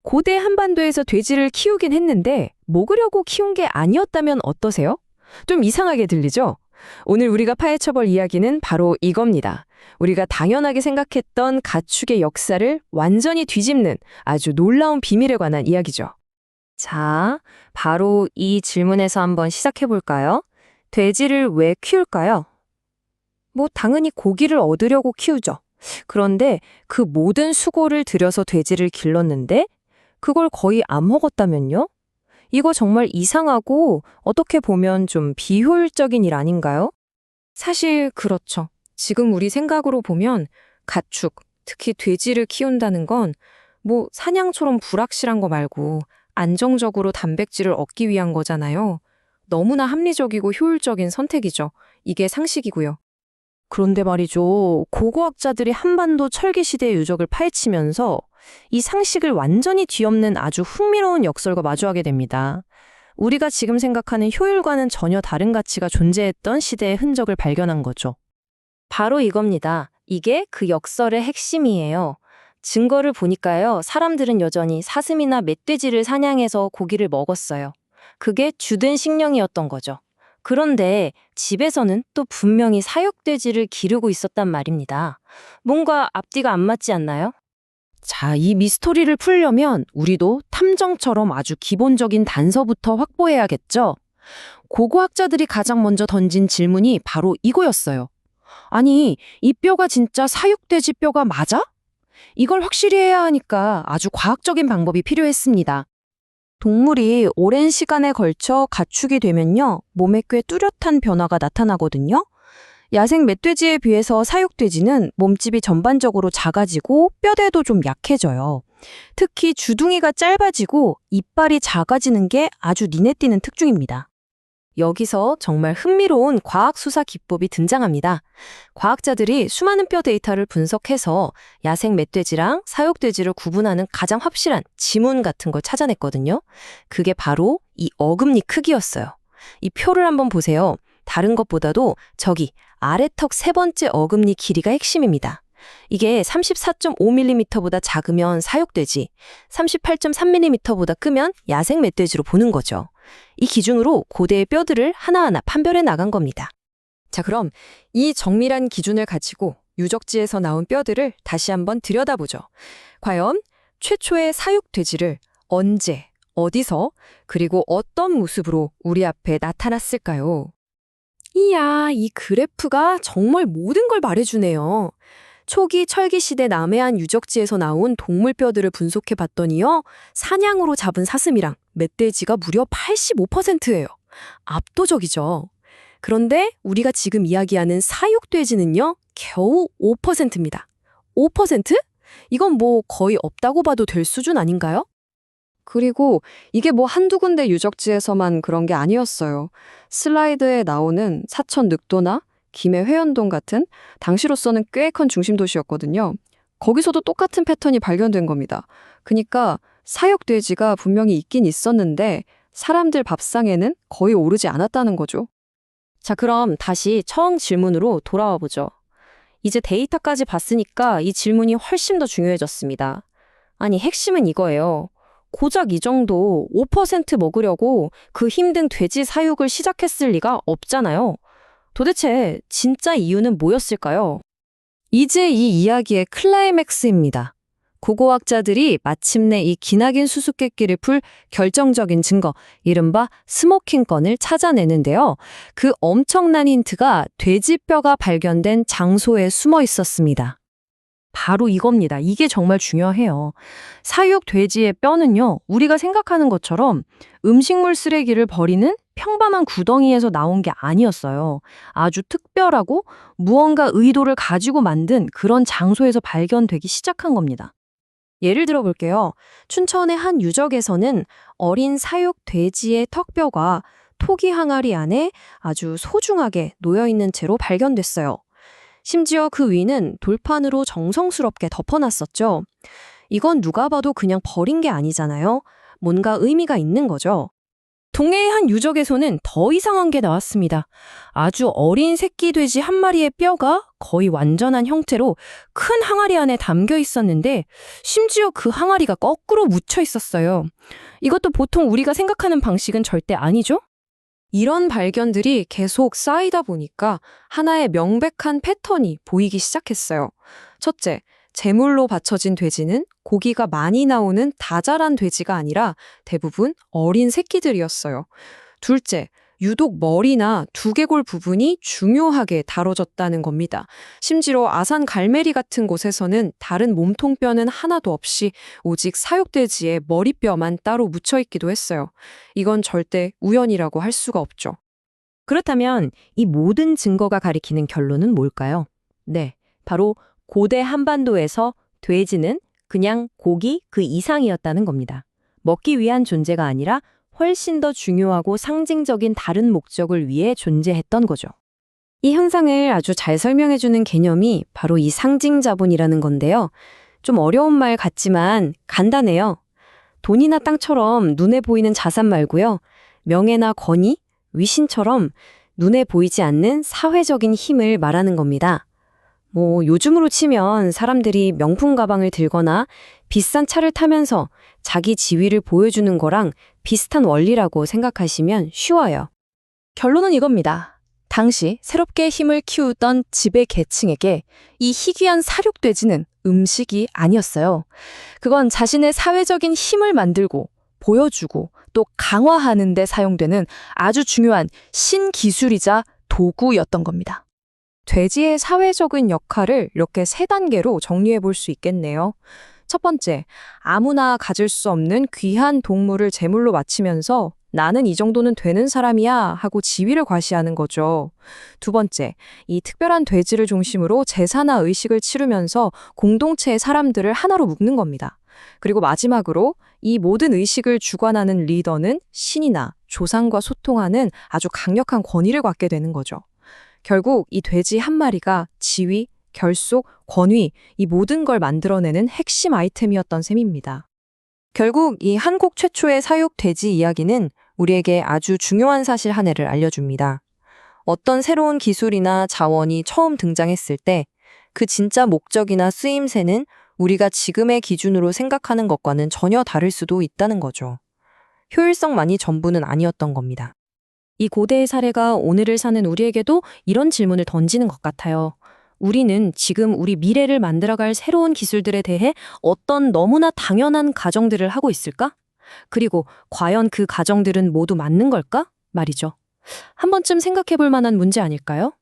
고대 한반도에서 돼지를 키우긴 했는데 먹으려고 키운 게 아니었다면 어떠세요? 좀 이상하게 들리죠? 오늘 우리가 파헤쳐볼 이야기는 바로 이겁니다. 우리가 당연하게 생각했던 가축의 역사를 완전히 뒤집는 아주 놀라운 비밀에 관한 이야기죠. 자, 바로 이 질문에서 한번 시작해 볼까요? 돼지를 왜 키울까요? 당연히 고기를 얻으려고 키우죠. 그런데 그 모든 수고를 들여서 돼지를 길렀는데 그걸 거의 안 먹었다면요? 이거 정말 이상하고 어떻게 보면 좀 비효율적인 일 아닌가요? 사실 그렇죠. 지금 우리 생각으로 보면 가축, 특히 돼지를 키운다는 건 사냥처럼 불확실한 거 말고 안정적으로 단백질을 얻기 위한 거잖아요. 너무나 합리적이고 효율적인 선택이죠. 이게 상식이고요. 그런데 말이죠. 고고학자들이 한반도 철기 시대의 유적을 파헤치면서 이 상식을 완전히 뒤엎는 아주 흥미로운 역설과 마주하게 됩니다. 우리가 지금 생각하는 효율과는 전혀 다른 가치가 존재했던 시대의 흔적을 발견한 거죠. 바로 이겁니다. 이게 그 역설의 핵심이에요. 증거를 보니까요, 사람들은 여전히 사슴이나 멧돼지를 사냥해서 고기를 먹었어요. 그게 주된 식량이었던 거죠. 그런데 집에서는 또 분명히 사육돼지를 기르고 있었단 말입니다. 뭔가 앞뒤가 안 맞지 않나요? 자, 이 미스터리를 풀려면 우리도 탐정처럼 아주 기본적인 단서부터 확보해야겠죠? 고고학자들이 가장 먼저 던진 질문이 바로 이거였어요. 아니, 이 뼈가 진짜 사육돼지 뼈가 맞아? 이걸 확실히 해야 하니까 아주 과학적인 방법이 필요했습니다. 동물이 오랜 시간에 걸쳐 가축이 되면요, 몸에 꽤 뚜렷한 변화가 나타나거든요. 야생 멧돼지에 비해서 사육돼지는 몸집이 전반적으로 작아지고 뼈대도 좀 약해져요. 특히 주둥이가 짧아지고 이빨이 작아지는 게 아주 눈에 띄는 특징입니다. 여기서 정말 흥미로운 과학수사 기법이 등장합니다. 과학자들이 수많은 뼈 데이터를 분석해서 야생 멧돼지랑 사육돼지를 구분하는 가장 확실한 지문 같은 걸 찾아냈거든요. 그게 바로 이 어금니 크기였어요. 이 표를 한번 보세요. 다른 것보다도 저기 아래턱 세 번째 어금니 길이가 핵심입니다. 이게 34.5mm보다 작으면 사육돼지, 38.3mm보다 크면 야생 멧돼지로 보는 거죠. 이 기준으로 고대의 뼈들을 하나하나 판별해 나간 겁니다. 자, 그럼 이 정밀한 기준을 가지고 유적지에서 나온 뼈들을 다시 한번 들여다보죠. 과연 최초의 사육돼지를 언제, 어디서, 그리고 어떤 모습으로 우리 앞에 나타났을까요? 이야, 이 그래프가 정말 모든 걸 말해주네요. 초기 철기시대 남해안 유적지에서 나온 동물 뼈들을 분석해 봤더니요, 사냥으로 잡은 사슴이랑 멧돼지가 무려 85%예요. 압도적이죠. 그런데 우리가 지금 이야기하는 사육돼지는요, 겨우 5%입니다. 5%? 이건 거의 없다고 봐도 될 수준 아닌가요? 그리고 이게 한두 군데 유적지에서만 그런 게 아니었어요. 슬라이드에 나오는 사천 늑도나 김해 회원동 같은 당시로서는 꽤 큰 중심 도시였거든요. 거기서도 똑같은 패턴이 발견된 겁니다. 그러니까 사육돼지가 분명히 있긴 있었는데 사람들 밥상에는 거의 오르지 않았다는 거죠. 자, 그럼 다시 처음 질문으로 돌아와 보죠. 이제 데이터까지 봤으니까 이 질문이 훨씬 더 중요해졌습니다. 아니, 핵심은 이거예요. 고작 이 정도 5% 먹으려고 그 힘든 돼지 사육을 시작했을 리가 없잖아요. 도대체 진짜 이유는 뭐였을까요? 이제 이 이야기의 클라이맥스입니다. 고고학자들이 마침내 이 기나긴 수수께끼를 풀 결정적인 증거, 이른바 스모킹건을 찾아내는데요. 그 엄청난 힌트가 돼지뼈가 발견된 장소에 숨어 있었습니다. 바로 이겁니다. 이게 정말 중요해요. 사육 돼지의 뼈는요, 우리가 생각하는 것처럼 음식물 쓰레기를 버리는 평범한 구덩이에서 나온 게 아니었어요. 아주 특별하고 무언가 의도를 가지고 만든 그런 장소에서 발견되기 시작한 겁니다. 예를 들어 볼게요. 춘천의 한 유적에서는 어린 사육 돼지의 턱뼈가 토기 항아리 안에 아주 소중하게 놓여있는 채로 발견됐어요. 심지어 그 위는 돌판으로 정성스럽게 덮어놨었죠. 이건 누가 봐도 그냥 버린 게 아니잖아요. 뭔가 의미가 있는 거죠. 동해의 한 유적에서는 더 이상한 게 나왔습니다. 아주 어린 새끼 돼지 한 마리의 뼈가 거의 완전한 형태로 큰 항아리 안에 담겨 있었는데 심지어 그 항아리가 거꾸로 묻혀 있었어요. 이것도 보통 우리가 생각하는 방식은 절대 아니죠? 이런 발견들이 계속 쌓이다 보니까 하나의 명백한 패턴이 보이기 시작했어요. 첫째, 제물로 바쳐진 돼지는 고기가 많이 나오는 다자란 돼지가 아니라 대부분 어린 새끼들이었어요. 둘째, 유독 머리나 두개골 부분이 중요하게 다뤄졌다는 겁니다. 심지어 아산 갈매리 같은 곳에서는 다른 몸통뼈는 하나도 없이 오직 사육돼지의 머리뼈만 따로 묻혀 있기도 했어요. 이건 절대 우연이라고 할 수가 없죠. 그렇다면 이 모든 증거가 가리키는 결론은 뭘까요? 네, 바로 고대 한반도에서 돼지는 그냥 고기 그 이상이었다는 겁니다. 먹기 위한 존재가 아니라 훨씬 더 중요하고 상징적인 다른 목적을 위해 존재했던 거죠. 이 현상을 아주 잘 설명해주는 개념이 바로 이 상징 자본이라는 건데요. 좀 어려운 말 같지만 간단해요. 돈이나 땅처럼 눈에 보이는 자산 말고요. 명예나 권위, 위신처럼 눈에 보이지 않는 사회적인 힘을 말하는 겁니다. 요즘으로 치면 사람들이 명품 가방을 들거나 비싼 차를 타면서 자기 지위를 보여주는 거랑 비슷한 원리라고 생각하시면 쉬워요. 결론은 이겁니다. 당시 새롭게 힘을 키우던 지배 계층에게 이 희귀한 사육돼지는 음식이 아니었어요. 그건 자신의 사회적인 힘을 만들고 보여주고 또 강화하는 데 사용되는 아주 중요한 신기술이자 도구였던 겁니다. 돼지의 사회적인 역할을 이렇게 3단계로 정리해 볼 수 있겠네요. 첫 번째, 아무나 가질 수 없는 귀한 동물을 제물로 바치면서 나는 이 정도는 되는 사람이야 하고 지위를 과시하는 거죠. 두 번째, 이 특별한 돼지를 중심으로 제사나 의식을 치르면서 공동체의 사람들을 하나로 묶는 겁니다. 그리고 마지막으로 이 모든 의식을 주관하는 리더는 신이나 조상과 소통하는 아주 강력한 권위를 갖게 되는 거죠. 결국 이 돼지 한 마리가 지위, 결속, 권위, 이 모든 걸 만들어내는 핵심 아이템이었던 셈입니다. 결국 이 한국 최초의 사육 돼지 이야기는 우리에게 아주 중요한 사실 하나를 알려줍니다. 어떤 새로운 기술이나 자원이 처음 등장했을 때 그 진짜 목적이나 쓰임새는 우리가 지금의 기준으로 생각하는 것과는 전혀 다를 수도 있다는 거죠. 효율성만이 전부는 아니었던 겁니다. 이 고대의 사례가 오늘을 사는 우리에게도 이런 질문을 던지는 것 같아요. 우리는 지금 우리 미래를 만들어갈 새로운 기술들에 대해 어떤 너무나 당연한 가정들을 하고 있을까? 그리고 과연 그 가정들은 모두 맞는 걸까? 말이죠. 한 번쯤 생각해 볼 만한 문제 아닐까요?